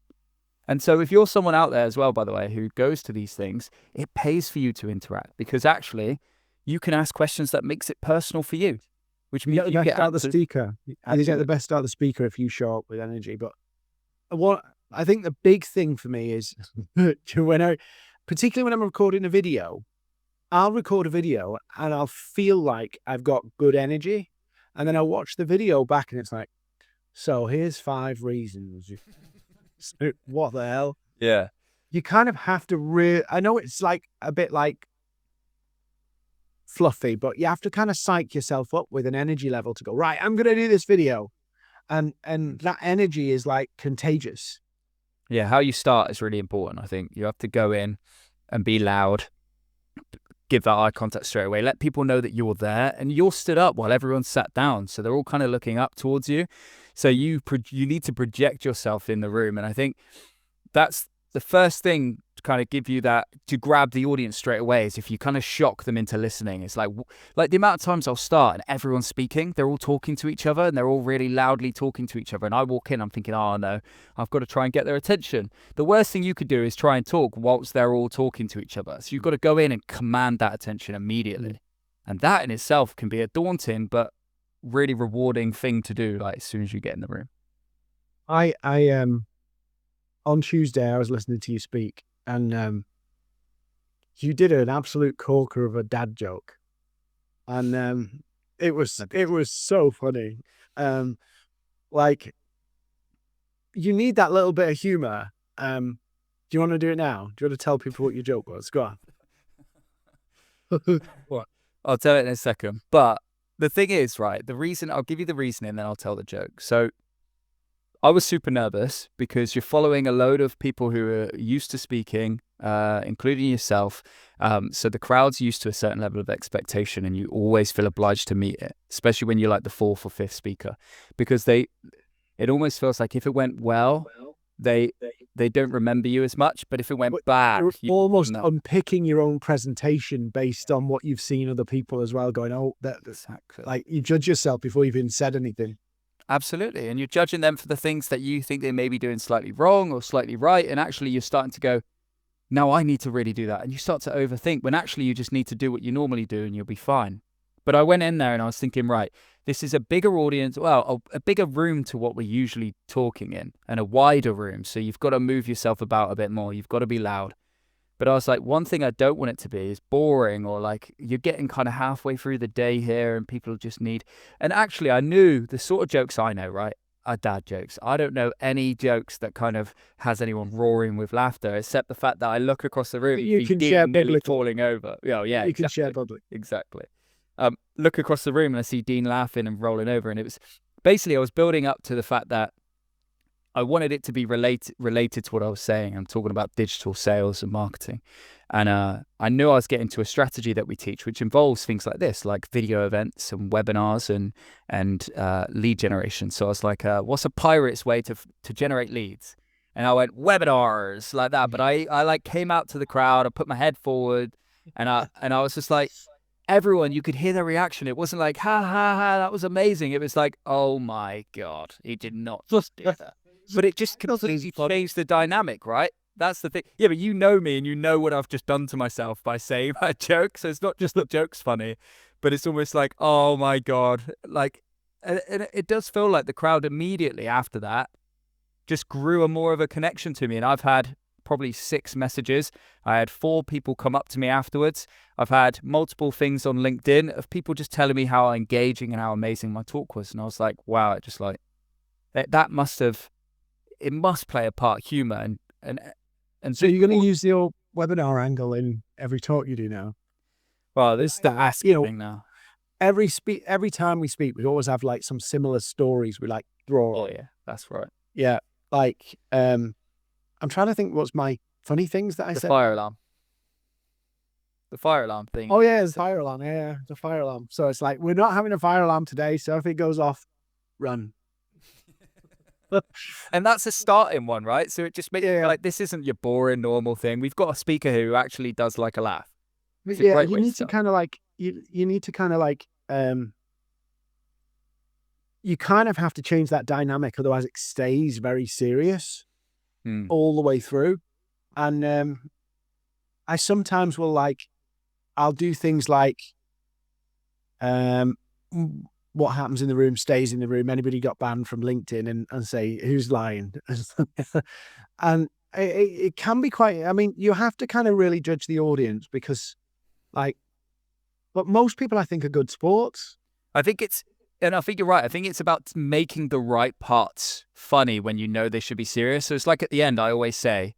And so if you're someone out there as well, by the way, who goes to these things, it pays for you to interact because actually you can ask questions that makes it personal for you, which means you get out the speaker. And you get the best out of the speaker if you show up with energy. But what I think the big thing for me is particularly when I'm recording a video, I'll record a video and I'll feel like I've got good energy. And then I'll watch the video back and it's like, so here's 5 reasons. What the hell? Yeah. You kind of have to I know it's like a bit like fluffy, but you have to kind of psych yourself up with an energy level to go, right, I'm going to do this video. And that energy is like contagious. Yeah. How you start is really important. I think you have to go in and be loud, give that eye contact straight away, let people know that you're there and you're stood up while everyone's sat down. So they're all kind of looking up towards you. So you need to project yourself in the room. And I think that's the first thing to kind of give you that, to grab the audience straight away, is if you kind of shock them into listening. It's like the amount of times I'll start and everyone's speaking, they're all talking to each other and they're all really loudly talking to each other. And I walk in, I'm thinking, oh no, I've got to try and get their attention. The worst thing you could do is try and talk whilst they're all talking to each other. So you've got to go in and command that attention immediately. And that in itself can be a daunting but really rewarding thing to do, like as soon as you get in the room. I on Tuesday I was listening to you speak and you did an absolute corker of a dad joke. And it was so funny. Like you need that little bit of humor. Do you want to do it now? Do you want to tell people what your joke was? Go on. What? I'll tell it in a second. But the thing is, right, I'll give you the reasoning and then I'll tell the joke. So I was super nervous because you're following a load of people who are used to speaking, including yourself. So the crowd's used to a certain level of expectation and you always feel obliged to meet it, especially when you're like the 4th or 5th speaker, because it almost feels like if it went well, they don't remember you as much, but if it went bad, you're almost unpicking your own presentation based on what you've seen other people as well, going, oh, that's exactly. Like you judge yourself before you've even said anything. Absolutely. And you're judging them for the things that you think they may be doing slightly wrong or slightly right. And actually you're starting to go, no, I need to really do that. And you start to overthink when actually you just need to do what you normally do and you'll be fine. But I went in there and I was thinking, right, this is a bigger audience, well, a bigger room to what we're usually talking in, and a wider room. So you've got to move yourself about a bit more. You've got to be loud. But I was like, one thing I don't want it to be is boring, or like you're getting kind of halfway through the day here and people just need. And actually, I knew the sort of jokes I know, right, are dad jokes. I don't know any jokes that kind of has anyone roaring with laughter, except the fact that I look across the room, you can share public, falling over. Yeah, you exactly. Can share public. Exactly. Look across the room and I see Dean laughing and rolling over, and it was basically I was building up to the fact that I wanted it to be related to what I was saying. I'm talking about digital sales and marketing. And I knew I was getting to a strategy that we teach, which involves things like this, like video events and webinars and lead generation. So I was like, what's a pirate's way to generate leads? And I went, webinars, like that. But I like came out to the crowd, I put my head forward, and I was just like, everyone, you could hear their reaction. It wasn't like, ha, ha, ha, that was amazing. It was like, oh my God, he did not just do that. But it just completely changed the dynamic, right? That's the thing. Yeah, but you know me and you know what I've just done to myself by saying that joke. So it's not just the joke's funny, but it's almost like, oh my God. Like, and it does feel like the crowd immediately after that just grew a more of a connection to me. And I've had probably 6 messages. I had 4 people come up to me afterwards. I've had multiple things on LinkedIn of people just telling me how engaging and how amazing my talk was. And I was like, wow, it just like, that must play a part, humor. And and So you're going to use the old webinar angle in every talk you do now? Well, this is the ask thing now. Every time we speak, we always have like some similar stories we like draw. Oh yeah, that's right. Yeah, like I'm trying to think what's my funny things that I said. Fire alarm. The fire alarm thing. Oh yeah, it's fire alarm. Yeah, the fire alarm. So it's like we're not having a fire alarm today. So if it goes off, run. And that's a starting one, right? So it just makes you like, this isn't your boring normal thing. We've got a speaker who actually does like a laugh. Yeah, you need to kind of like you need to kind of like you kind of have to change that dynamic, otherwise it stays very serious all the way through. And I sometimes will like I'll do things like what happens in the room stays in the room. Anybody got banned from LinkedIn and say who's lying? And it can be quite, I mean, you have to kind of really judge the audience because like, but most people I think are good sports. I think you're right. I think it's about making the right parts funny when you know they should be serious. So it's like at the end, I always say,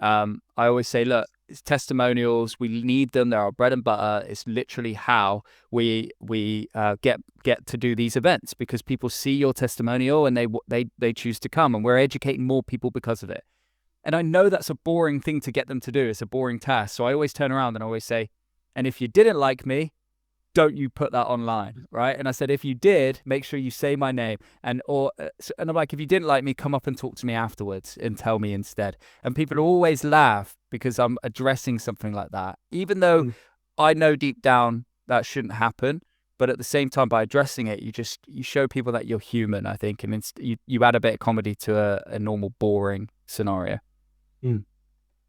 look, it's testimonials. We need them. They're our bread and butter. It's literally how we get to do these events, because people see your testimonial and they choose to come, and we're educating more people because of it. And I know that's a boring thing to get them to do. It's a boring task. So I always turn around and always say, and if you didn't like me, don't you put that online, right? And I said, if you did, make sure you say my name. And I'm like, if you didn't like me, come up and talk to me afterwards and tell me instead. And people always laugh because I'm addressing something like that, even though I know deep down that shouldn't happen. But at the same time, by addressing it, you show people that you're human, I think, and you add a bit of comedy to a normal boring scenario.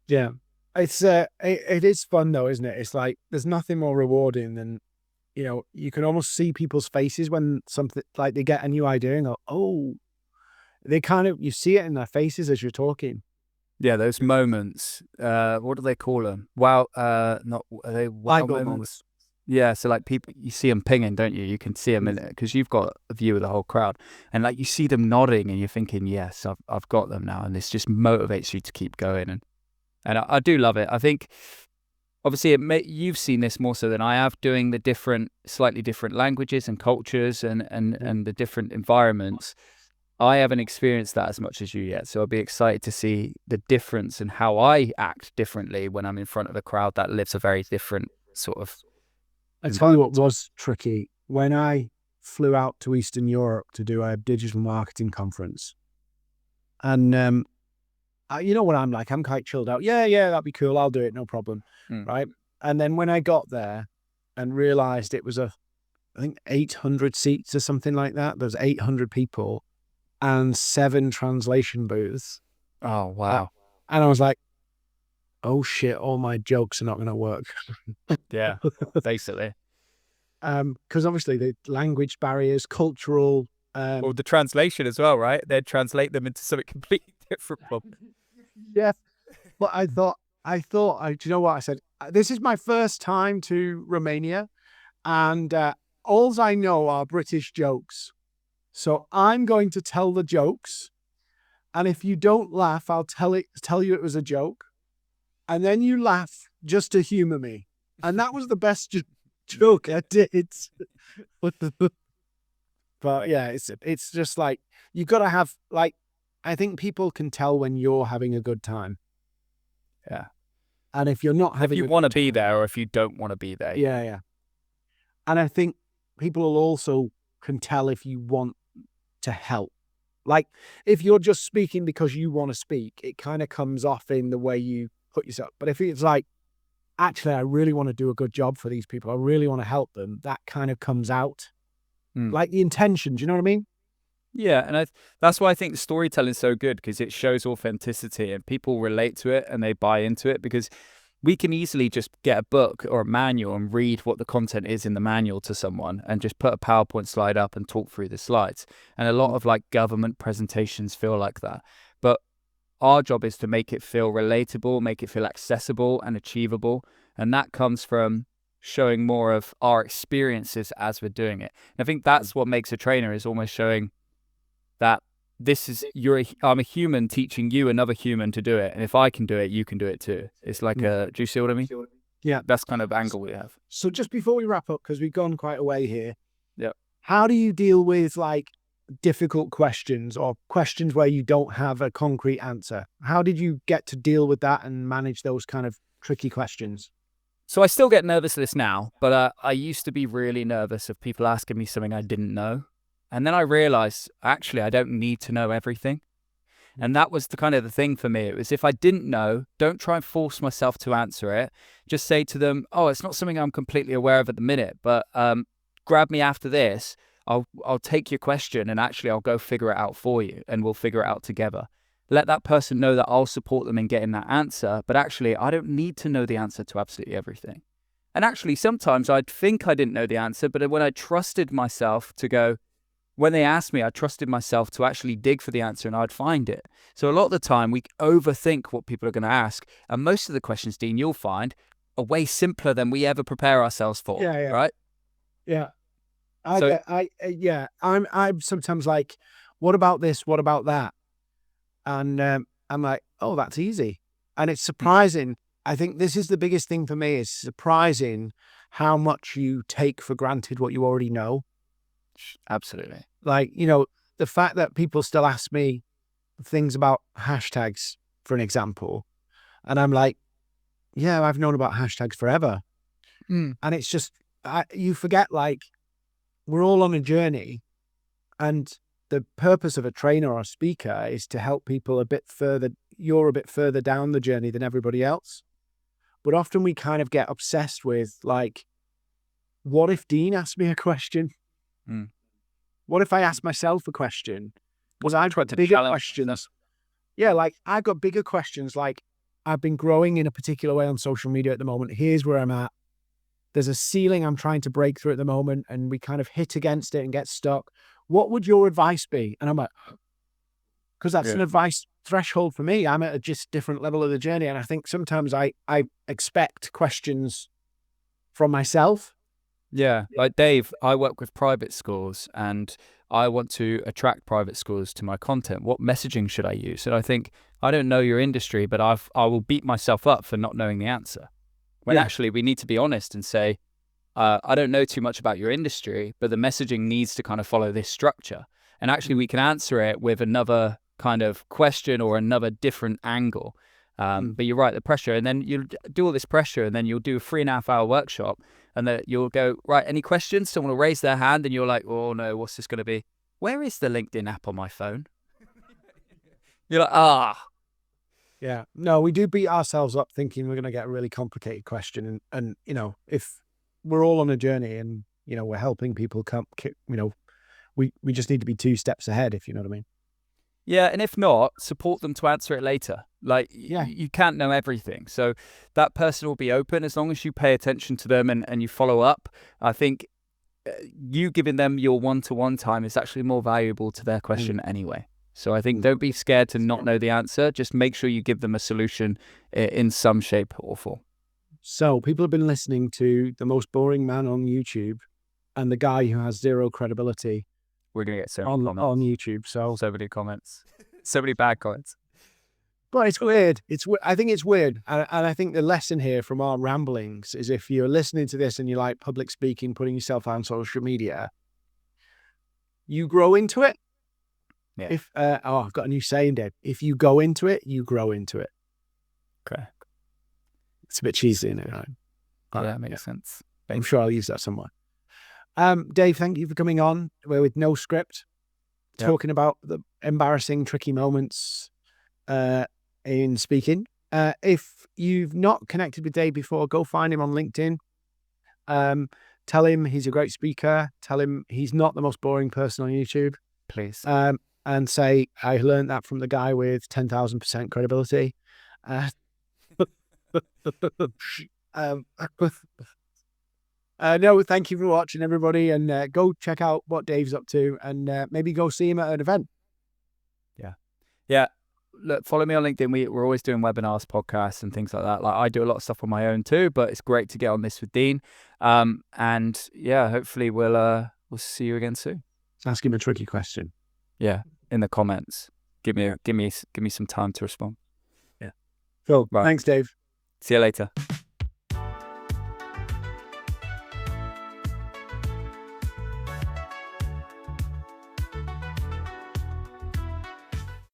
Yeah, it's it is fun though, isn't it? It's like there's nothing more rewarding than, you know, you can almost see people's faces when something like they get a new idea and go, oh, they kind of, you see it in their faces as you're talking. Yeah, those moments. What do they call them? Wow, not are they wow moments? Yeah, so like people, you see them pinging, don't you? You can see them in it because you've got a view of the whole crowd, and like you see them nodding, and you're thinking, yes, I've got them now, and this just motivates you to keep going, and I do love it. I think obviously you've seen this more so than I have, doing the slightly different languages and cultures and the different environments. I haven't experienced that as much as you yet, so I'll be excited to see the difference and how I act differently when I'm in front of a crowd that lives a very different sort of. I tell you what was tricky when I flew out to Eastern Europe to do a digital marketing conference, and you know what I'm like, I'm quite chilled out. Yeah, that'd be cool. I'll do it, no problem, right? And then when I got there and realized it was I think 800 seats or something like that. There's 800 people and 7 translation booths. Oh wow! And I was like, oh shit, all my jokes are not going to work. Yeah, basically. Because obviously the language barriers, cultural. Well, the translation as well, right? They'd translate them into something completely different. Yeah, but I thought, do you know what I said? This is my first time to Romania, and all I know are British jokes. So I'm going to tell the jokes, and if you don't laugh, I'll tell you it was a joke, and then you laugh just to humor me. And that was the best joke I did. But yeah, it's just like, you've got to have, like, I think people can tell when you're having a good time. Yeah. And if you're not having, if you want to be there or if you don't want to be there. Yeah. And I think people will also can tell if you want to help. Like, if you're just speaking because you want to speak, it kind of comes off in the way you put yourself. But if it's like, actually, I really want to do a good job for these people, I really want to help them, that kind of comes out. Like the intention, do you know what I mean? Yeah, and that's why I think storytelling is so good, because it shows authenticity and people relate to it and they buy into it, because we can easily just get a book or a manual and read what the content is in the manual to someone and just put a PowerPoint slide up and talk through the slides. And a lot of like government presentations feel like that. But our job is to make it feel relatable, make it feel accessible and achievable. And that comes from showing more of our experiences as we're doing it. And I think that's what makes a trainer, is almost showing that I'm a human teaching you another human to do it, and if I can do it, you can do it too. It's like do you see what I mean? Yeah, that's kind of angle we have. So just before we wrap up, because we've gone quite a way here. Yeah. How do you deal with like difficult questions or questions where you don't have a concrete answer? How did you get to deal with that and manage those kind of tricky questions? So I still get nervous of this now, but I used to be really nervous of people asking me something I didn't know. And then I realized, actually, I don't need to know everything. And that was the thing for me. It was, if I didn't know, don't try and force myself to answer it. Just say to them, oh, it's not something I'm completely aware of at the minute, but grab me after this. I'll take your question and actually I'll go figure it out for you and we'll figure it out together. Let that person know that I'll support them in getting that answer, but actually I don't need to know the answer to absolutely everything. And actually sometimes I'd think I didn't know the answer, but when I trusted myself to go, when they asked me, I trusted myself to actually dig for the answer and I'd find it. So a lot of the time we overthink what people are going to ask. And most of the questions, Dean, you'll find are way simpler than we ever prepare ourselves for. Yeah. Right? Yeah. I'm sometimes like, what about this? What about that? And I'm like, oh, that's easy. And it's surprising. I think this is the biggest thing for me, is surprising how much you take for granted what you already know. Absolutely. Like, the fact that people still ask me things about hashtags, for an example, and I'm like, yeah, I've known about hashtags forever. And it's just, you forget, like, we're all on a journey, and the purpose of a trainer or a speaker is to help people a bit further. You're a bit further down the journey than everybody else. But often we kind of get obsessed with, like, what if Dean asked me a question? What if I asked myself a question? I've got bigger questions. Yeah, like, I've got bigger questions. Like, I've been growing in a particular way on social media at the moment. Here's where I'm at. There's a ceiling I'm trying to break through at the moment, and we kind of hit against it and get stuck. What would your advice be? And I'm like, because that's an advice threshold for me. I'm at a just different level of the journey. And I think sometimes I expect questions from myself. Yeah, like Dave, I work with private schools and I want to attract private schools to my content. What messaging should I use? And I think, I don't know your industry, but I will beat myself up for not knowing the answer. When actually we need to be honest and say, I don't know too much about your industry, but the messaging needs to kind of follow this structure. And actually we can answer it with another kind of question or another different angle. But you're right, the pressure, and then you'll do all this pressure, and then you'll do a 3.5-hour workshop, and then you'll go, right, any questions? Someone will raise their hand, and you're like, oh no, what's this going to be? Where is the LinkedIn app on my phone? You're like, Yeah, no, we do beat ourselves up thinking we're going to get a really complicated question. And if we're all on a journey and, we're helping people come, we just need to be 2 steps ahead, if you know what I mean. Yeah, and if not, support them to answer it later. Like, you can't know everything. So that person will be open as long as you pay attention to them and you follow up. I think you giving them your one-to-one time is actually more valuable to their question anyway. So I think don't be scared to not know the answer. Just make sure you give them a solution in some shape or form. So people have been listening to the most boring man on YouTube and the guy who has zero credibility. We're going to get so many comments on YouTube. So many comments, so many bad comments. But it's weird. I think it's weird. And I think the lesson here from our ramblings is, if you're listening to this and you like public speaking, putting yourself out on social media, you grow into it. Yeah. I've got a new saying, Dave. If you go into it, you grow into it. Okay. It's a bit cheesy, isn't it? Right? Yeah, that makes sense. I'm sure I'll use that somewhere. Dave, thank you for coming on. We're with no script, talking about the embarrassing, tricky moments in speaking. If you've not connected with Dave before, go find him on LinkedIn. Tell him he's a great speaker. Tell him he's not the most boring person on YouTube. Please. And say, I learned that from the guy with 10,000% credibility. No, thank you for watching, everybody, and go check out what Dave's up to, and maybe go see him at an event. Yeah. Look, follow me on LinkedIn. We're always doing webinars, podcasts, and things like that. Like, I do a lot of stuff on my own too, but it's great to get on this with Dean. And yeah, hopefully we'll see you again soon. Let's ask him a tricky question. Yeah. in the comments. Give me some time to respond. Cool. Right. Thanks, Dave. See you later.